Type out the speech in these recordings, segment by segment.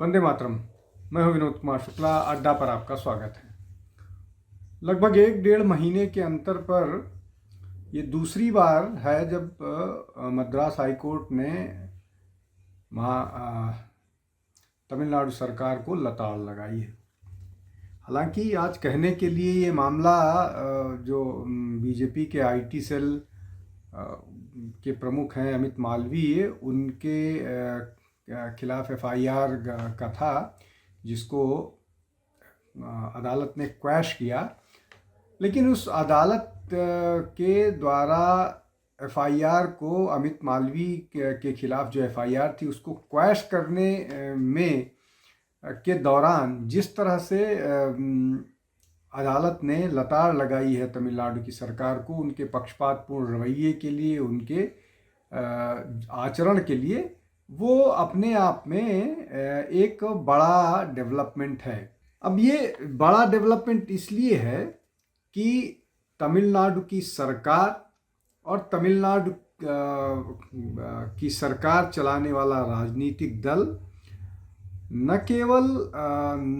वंदे मातरम। मैं हूं विनोद कुमार शुक्ला। अड्डा पर आपका स्वागत है। लगभग 1-1.5 महीने के अंतर पर ये दूसरी बार है जब मद्रास हाई कोर्ट ने तमिलनाडु सरकार को लताड़ लगाई है। हालांकि आज कहने के लिए ये मामला जो बीजेपी के आईटी सेल के प्रमुख हैं अमित मालवीय, उनके खिलाफ एफआईआर का था, जिसको अदालत ने क्वैश किया। लेकिन उस अदालत के द्वारा एफआईआर को, अमित मालवीय के खिलाफ जो एफआईआर थी उसको क्वैश करने में के दौरान जिस तरह से अदालत ने लताड़ लगाई है तमिलनाडु की सरकार को, उनके पक्षपातपूर्ण रवैये के लिए, उनके आचरण के लिए, वो अपने आप में एक बड़ा डेवलपमेंट है। अब ये बड़ा डेवलपमेंट इसलिए है कि तमिलनाडु की सरकार और तमिलनाडु की सरकार चलाने वाला राजनीतिक दल न केवल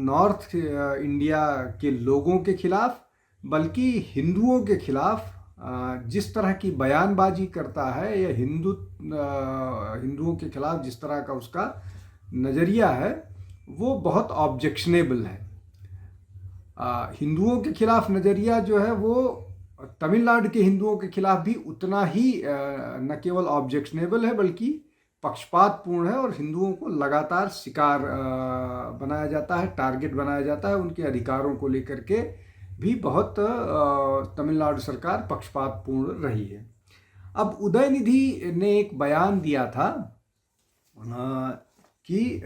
नॉर्थ इंडिया के लोगों के खिलाफ बल्कि हिंदुओं के खिलाफ जिस तरह की बयानबाजी करता है, या हिंदुओं के खिलाफ जिस तरह का उसका नज़रिया है, वो बहुत ऑब्जेक्शनेबल है। हिंदुओं के खिलाफ नज़रिया जो है वो तमिलनाडु के हिंदुओं के खिलाफ भी उतना ही न केवल ऑब्जेक्शनेबल है बल्कि पक्षपातपूर्ण है, और हिंदुओं को लगातार शिकार बनाया जाता है, टारगेट बनाया जाता है। उनके अधिकारों को लेकर के भी बहुत तमिलनाडु सरकार पक्षपातपूर्ण रही है। अब उदयनिधि ने एक बयान दिया था कि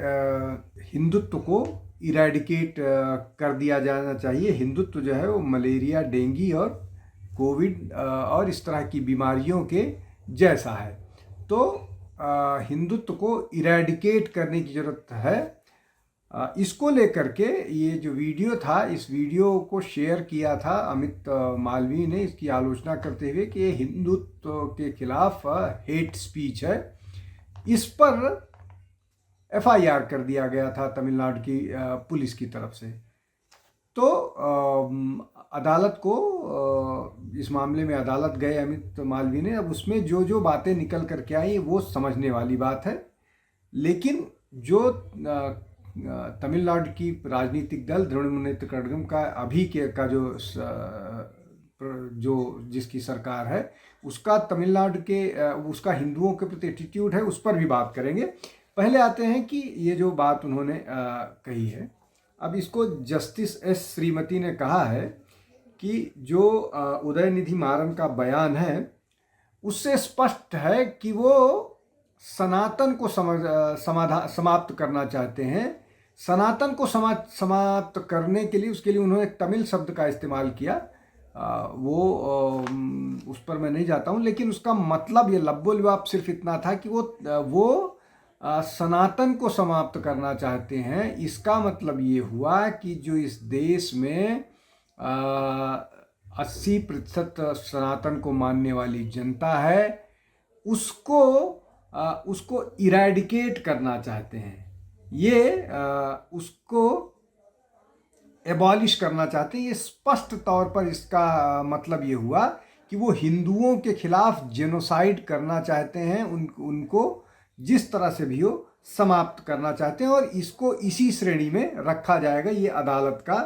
हिंदुत्व को इरेडिकेट कर दिया जाना चाहिए। हिंदुत्व जो है वो मलेरिया, डेंगू और कोविड और इस तरह की बीमारियों के जैसा है, तो हिंदुत्व को इरेडिकेट करने की ज़रूरत है। इसको लेकर के ये जो वीडियो था, इस वीडियो को शेयर किया था अमित मालवीय ने, इसकी आलोचना करते हुए कि ये हिंदुत्व के खिलाफ हेट स्पीच है। इस पर एफआईआर कर दिया गया था तमिलनाडु की पुलिस की तरफ से। तो अदालत को इस मामले में अदालत गए अमित मालवीय ने। अब उसमें जो जो बातें निकल करके आई वो समझने वाली बात है, लेकिन जो तमिलनाडु की राजनीतिक दल द्रविड़ कड़गम का अभी के का जो जिसकी सरकार है, उसका तमिलनाडु के उसका हिंदुओं के प्रति एटीट्यूड है, उस पर भी बात करेंगे। पहले आते हैं कि ये जो बात उन्होंने कही है, अब इसको जस्टिस एस श्रीमती ने कहा है कि जो उदयनिधि मारन का बयान है उससे स्पष्ट है कि वो सनातन को समाप्त करना चाहते हैं। सनातन को समाप्त करने के लिए, उसके लिए उन्होंने एक तमिल शब्द का इस्तेमाल किया। उस पर मैं नहीं जाता हूँ, लेकिन उसका मतलब ये लब्बोलिबाप सिर्फ इतना था कि वो सनातन को समाप्त करना चाहते हैं। इसका मतलब ये हुआ कि जो इस देश में 80% सनातन को मानने वाली जनता है, उसको इरेडिकेट करना चाहते हैं, ये उसको एबॉलिश करना चाहते हैं। ये स्पष्ट तौर पर इसका मतलब ये हुआ कि वो हिंदुओं के खिलाफ जेनोसाइड करना चाहते हैं, उनको जिस तरह से भी हो समाप्त करना चाहते हैं, और इसको इसी श्रेणी में रखा जाएगा, ये अदालत का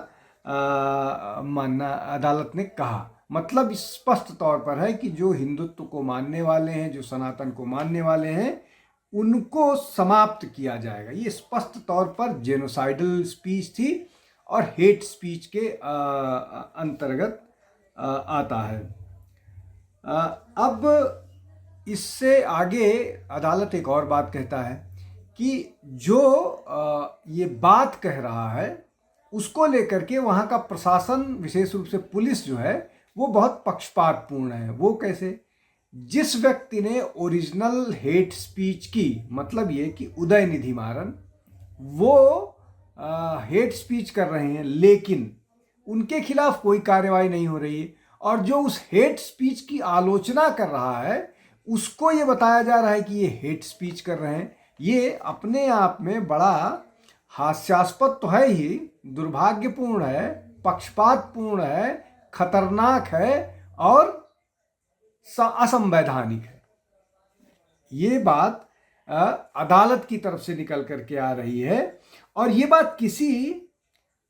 मानना। अदालत ने कहा, मतलब स्पष्ट तौर पर है कि जो हिंदुत्व को मानने वाले हैं, जो सनातन को मानने वाले हैं, उनको समाप्त किया जाएगा। ये स्पष्ट तौर पर जेनोसाइडल स्पीच थी और हेट स्पीच के अंतर्गत आता है। अब इससे आगे अदालत एक और बात कहता है कि जो ये बात कह रहा है उसको लेकर के वहाँ का प्रशासन, विशेष रूप से पुलिस जो है, वो बहुत पक्षपातपूर्ण है। वो कैसे? जिस व्यक्ति ने ओरिजिनल हेट स्पीच की, मतलब ये कि उदयनिधि मारन, वो हेट स्पीच कर रहे हैं, लेकिन उनके खिलाफ कोई कार्रवाई नहीं हो रही है, और जो उस हेट स्पीच की आलोचना कर रहा है उसको ये बताया जा रहा है कि ये हेट स्पीच कर रहे हैं। ये अपने आप में बड़ा हास्यास्पद तो है ही, दुर्भाग्यपूर्ण है, पक्षपातपूर्ण है, खतरनाक है और असंवैधानिक है। ये बात अदालत की तरफ से निकल करके आ रही है और ये बात किसी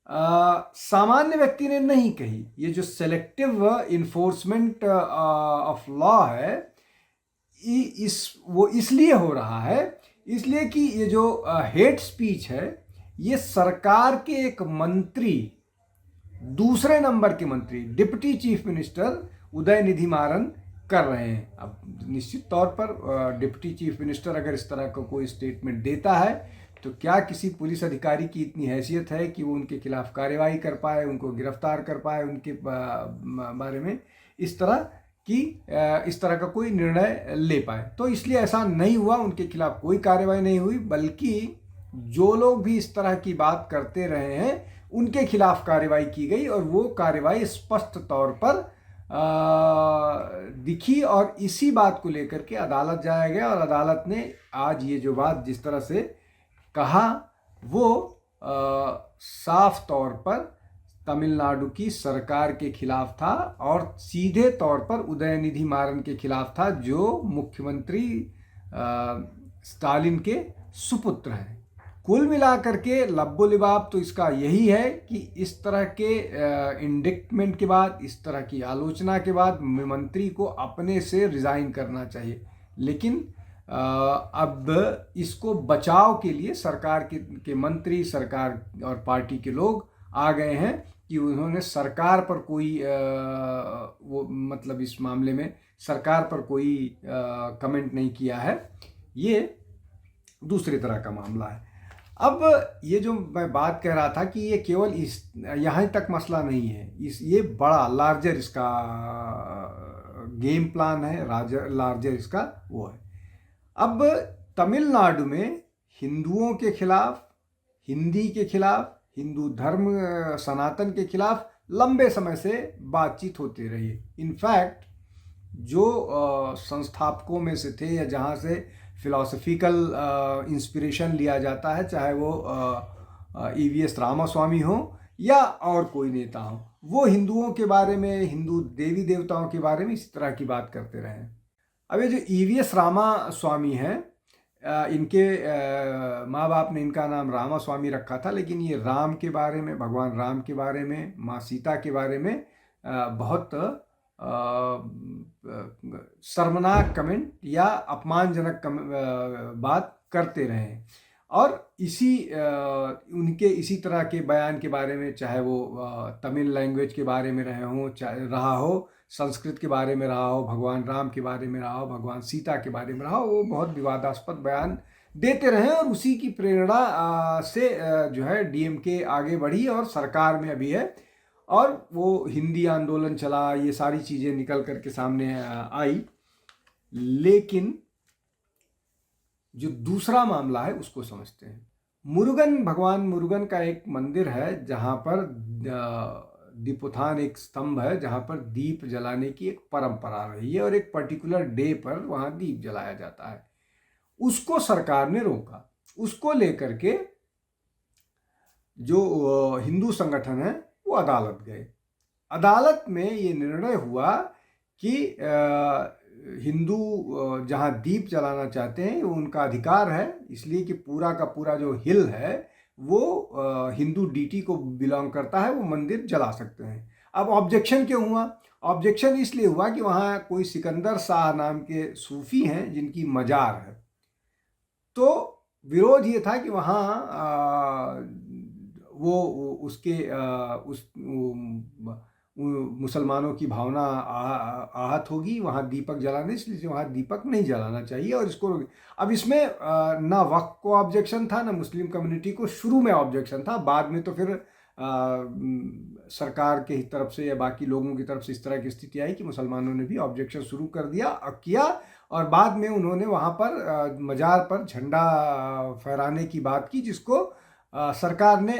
सामान्य व्यक्ति ने नहीं कही। ये जो सेलेक्टिव इन्फोर्समेंट ऑफ लॉ है, वो इसलिए हो रहा है, इसलिए कि ये जो हेट स्पीच है, ये सरकार के एक मंत्री, दूसरे नंबर के मंत्री, डिप्टी चीफ मिनिस्टर उदयनिधि मारन कर रहे हैं। अब निश्चित तौर पर डिप्टी चीफ मिनिस्टर अगर इस तरह का कोई स्टेटमेंट देता है तो क्या किसी पुलिस अधिकारी की इतनी हैसियत है कि वो उनके खिलाफ कार्रवाई कर पाए, उनको गिरफ्तार कर पाए, उनके बारे में इस तरह का कोई निर्णय ले पाए? तो इसलिए ऐसा नहीं हुआ, उनके खिलाफ कोई कार्रवाई नहीं हुई, बल्कि जो लोग भी इस तरह की बात करते रहे हैं उनके खिलाफ कार्रवाई की गई और वो कार्रवाई स्पष्ट तौर पर दिखी और इसी बात को लेकर के अदालत जाया गया और अदालत ने आज ये जो बात जिस तरह से कहा वो साफ तौर पर तमिलनाडु की सरकार के खिलाफ था और सीधे तौर पर उदयनिधि मारन के खिलाफ था, जो मुख्यमंत्री स्टालिन के सुपुत्र हैं। कुल मिलाकर के लब्बो लिबाब तो इसका यही है कि इस तरह के इंडिक्टमेंट के बाद, इस तरह की आलोचना के बाद मंत्री को अपने से रिज़ाइन करना चाहिए। लेकिन अब इसको बचाव के लिए सरकार के मंत्री, सरकार और पार्टी के लोग आ गए हैं कि उन्होंने सरकार पर कोई वो मतलब इस मामले में सरकार पर कोई कमेंट नहीं किया है। ये दूसरी तरह का मामला है। अब ये जो मैं बात कह रहा था कि ये केवल यहाँ तक मसला नहीं है, ये बड़ा लार्जर इसका गेम प्लान है, लार्जर इसका वो है। अब तमिलनाडु में हिंदुओं के खिलाफ, हिंदी के खिलाफ, हिंदू धर्म सनातन के खिलाफ लंबे समय से बातचीत होती रही है। इनफैक्ट जो संस्थापकों में से थे या जहाँ से फिलॉसफिकल इंस्पिरेशन लिया जाता है, चाहे वो EVS रामास्वामी हो या और कोई नेता हो, वो हिंदुओं के बारे में, हिंदू देवी देवताओं के बारे में इस तरह की बात करते रहे। अब ये जो EVS रामास्वामी हैं, इनके माँ बाप ने इनका नाम रामास्वामी रखा था, लेकिन ये राम के बारे में, भगवान राम के बारे में, माँ सीता के बारे में बहुत शर्मनाक कमेंट या अपमानजनक बात करते रहे और उनके इसी तरह के बयान के बारे में, चाहे वो तमिल लैंग्वेज के बारे में रहा हो, संस्कृत के बारे में रहा हो, भगवान राम के बारे में रहा हो, भगवान सीता के बारे में रहा हो, वो बहुत विवादास्पद बयान देते रहे और उसी की प्रेरणा से जो है DMK आगे बढ़ी और सरकार में अभी है और वो हिंदी आंदोलन चला, ये सारी चीज़ें निकल करके सामने आई। लेकिन जो दूसरा मामला है उसको समझते हैं। मुरुगन, भगवान मुरुगन का एक मंदिर है जहाँ पर दीपोत्थान एक स्तंभ है जहाँ पर दीप जलाने की एक परंपरा रही है और एक पर्टिकुलर डे पर वहाँ दीप जलाया जाता है। उसको सरकार ने रोका। उसको लेकर के जो हिंदू संगठन है वो अदालत गए। अदालत में ये निर्णय हुआ कि हिंदू जहाँ दीप जलाना चाहते हैं वो उनका अधिकार है, इसलिए कि पूरा का पूरा जो हिल है वो हिंदू डीटी को बिलोंग करता है, वो मंदिर जला सकते हैं। अब ऑब्जेक्शन क्यों हुआ? ऑब्जेक्शन इसलिए हुआ कि वहाँ कोई सिकंदर शाह नाम के सूफी हैं जिनकी मजार है, तो विरोध ये था कि वहाँ वो उसके मुसलमानों की भावना आहत होगी वहाँ दीपक जलाने, इसलिए वहाँ दीपक नहीं जलाना चाहिए और इसको। अब इसमें ना वक्फ को ऑब्जेक्शन था, ना मुस्लिम कम्युनिटी को शुरू में ऑब्जेक्शन था, बाद में तो फिर सरकार के तरफ से या बाकी लोगों की तरफ से इस तरह की स्थिति आई कि मुसलमानों ने भी ऑब्जेक्शन शुरू कर किया और बाद में उन्होंने वहाँ पर मजार पर झंडा फहराने की बात की, जिसको सरकार ने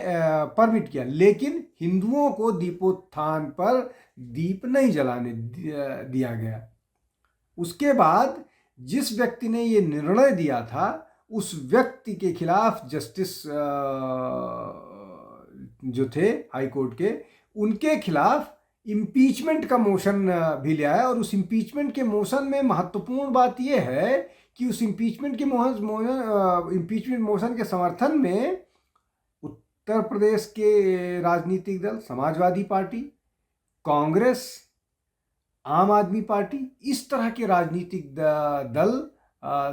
परमिट किया। लेकिन हिंदुओं को दीपोत्थान पर दीप नहीं जलाने दिया गया। उसके बाद जिस व्यक्ति ने ये निर्णय दिया था उस व्यक्ति के खिलाफ जस्टिस जो थे हाई कोर्ट के, उनके खिलाफ इम्पीचमेंट का मोशन भी ले आया। और उस इम्पीचमेंट के मोशन में महत्वपूर्ण बात यह है कि उस इम्पीचमेंट मोशन के समर्थन में उत्तर प्रदेश के राजनीतिक दल, समाजवादी पार्टी, कांग्रेस, आम आदमी पार्टी, इस तरह के राजनीतिक दल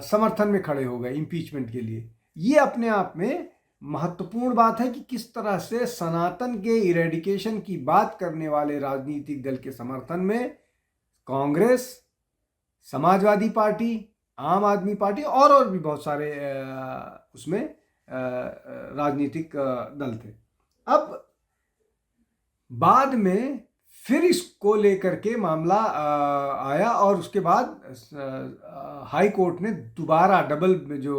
समर्थन में खड़े हो गए इम्पीचमेंट के लिए। ये अपने आप में महत्वपूर्ण बात है कि किस तरह से सनातन के इरेडिकेशन की बात करने वाले राजनीतिक दल के समर्थन में कांग्रेस, समाजवादी पार्टी, आम आदमी पार्टी और भी बहुत सारे उसमें राजनीतिक दल थे। अब बाद में फिर इसको लेकर के मामला आया और उसके बाद हाई कोर्ट ने दोबारा डबल जो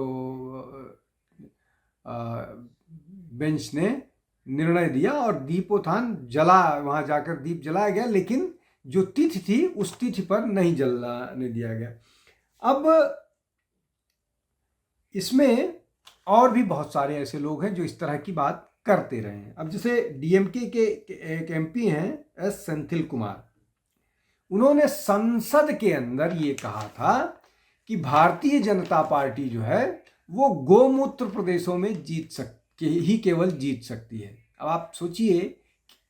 बेंच ने निर्णय दिया और दीपोत्थान जला, वहाँ जाकर दीप जलाया गया, लेकिन जो तिथि थी उस तिथि पर नहीं जलाने दिया गया। अब इसमें और भी बहुत सारे ऐसे लोग हैं जो इस तरह की बात करते रहे हैं। अब जैसे डीएमके के एक एमपी हैं एस सेंथिल कुमार, उन्होंने संसद के अंदर ये कहा था कि भारतीय जनता पार्टी जो है वो गोमूत्र प्रदेशों में केवल जीत सकती है। अब आप सोचिए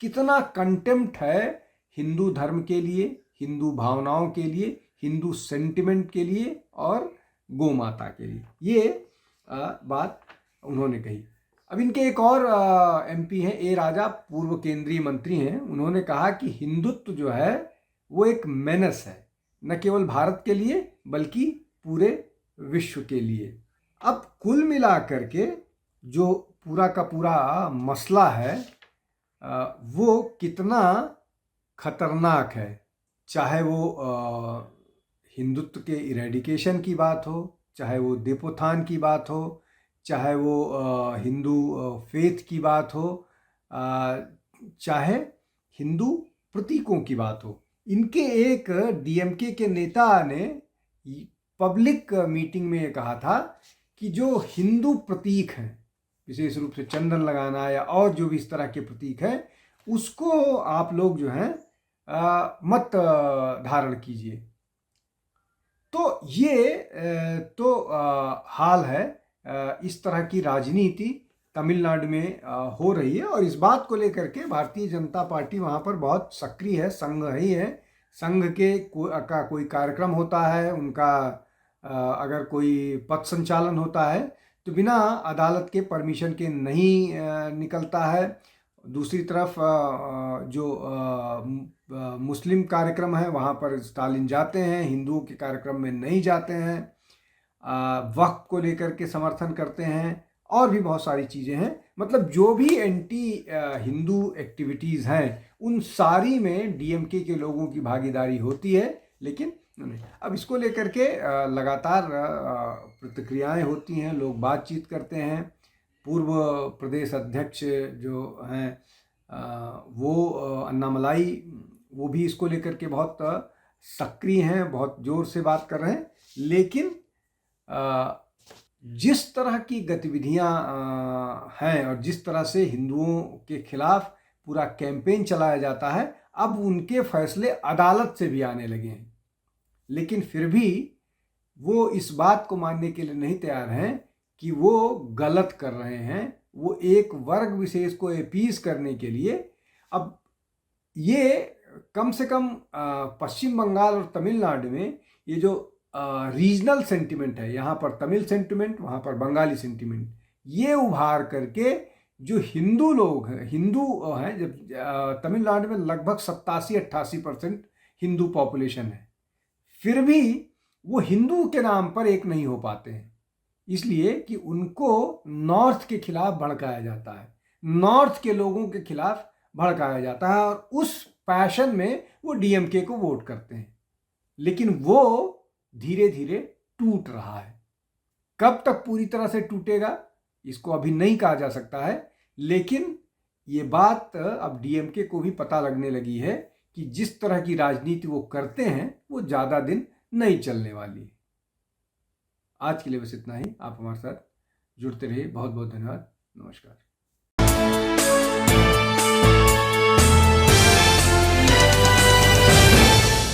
कितना कंटेम्प्ट है हिंदू धर्म के लिए, हिंदू भावनाओं के लिए, हिंदू सेंटिमेंट के लिए और गौ माता के लिए। ये बात उन्होंने कही। अब इनके एक और एमपी हैं ए राजा, पूर्व केंद्रीय मंत्री हैं। उन्होंने कहा कि हिंदुत्व जो है वो एक मेनस है, न केवल भारत के लिए बल्कि पूरे विश्व के लिए। अब कुल मिलाकर के जो पूरा का पूरा मसला है वो कितना खतरनाक है, चाहे वो हिंदुत्व के इरेडिकेशन की बात हो, चाहे वो दीपोत्थान की बात हो, चाहे वो हिंदू फेथ की बात हो, चाहे हिंदू प्रतीकों की बात हो। इनके एक डीएमके के नेता ने पब्लिक मीटिंग में ये कहा था कि जो हिंदू प्रतीक हैं, विशेष रूप से चंदन लगाना या और जो भी इस तरह के प्रतीक हैं, उसको आप लोग जो हैं मत धारण कीजिए। तो ये हाल है, इस तरह की राजनीति तमिलनाडु में हो रही है। और इस बात को लेकर के भारतीय जनता पार्टी वहाँ पर बहुत सक्रिय है, संघ ही है। संघ का कोई कार्यक्रम होता है, उनका अगर कोई पथ संचालन होता है तो बिना अदालत के परमिशन के नहीं निकलता है। दूसरी तरफ जो मुस्लिम कार्यक्रम है वहाँ पर स्टालिन जाते हैं, हिंदुओं के कार्यक्रम में नहीं जाते हैं, वक्त को लेकर के समर्थन करते हैं और भी बहुत सारी चीज़ें हैं। मतलब जो भी एंटी हिंदू एक्टिविटीज़ हैं उन सारी में डीएमके के लोगों की भागीदारी होती है। लेकिन अब इसको लेकर के लगातार प्रतिक्रियाएं होती हैं, लोग बातचीत करते हैं। पूर्व प्रदेश अध्यक्ष जो हैं वो अन्नामलाई, वो भी इसको लेकर के बहुत सक्रिय हैं, बहुत ज़ोर से बात कर रहे हैं। लेकिन जिस तरह की गतिविधियां हैं और जिस तरह से हिंदुओं के खिलाफ पूरा कैंपेन चलाया जाता है, अब उनके फैसले अदालत से भी आने लगे हैं। लेकिन फिर भी वो इस बात को मानने के लिए नहीं तैयार हैं कि वो गलत कर रहे हैं। वो एक वर्ग विशेष को अपीज करने के लिए, अब ये कम से कम पश्चिम बंगाल और तमिलनाडु में ये जो रीजनल सेंटिमेंट है, यहाँ पर तमिल सेंटिमेंट, वहाँ पर बंगाली सेंटिमेंट, ये उभार करके जो हिंदू लोग हैं, हिंदू हैं, जब तमिलनाडु में लगभग 87-88% हिंदू पॉपुलेशन है, फिर भी वो हिंदू के नाम पर एक नहीं हो पाते हैं। इसलिए कि उनको नॉर्थ के खिलाफ भड़काया जाता है, नॉर्थ के लोगों के खिलाफ भड़काया जाता है और उस पैशन में वो डीएमके को वोट करते हैं। लेकिन वो धीरे धीरे टूट रहा है। कब तक पूरी तरह से टूटेगा इसको अभी नहीं कहा जा सकता है, लेकिन ये बात अब डीएमके को भी पता लगने लगी है कि जिस तरह की राजनीति वो करते हैं वो ज़्यादा दिन नहीं चलने वाली है। आज के लिए बस इतना ही। आप हमारे साथ जुड़ते रहिए। बहुत बहुत धन्यवाद। नमस्कार।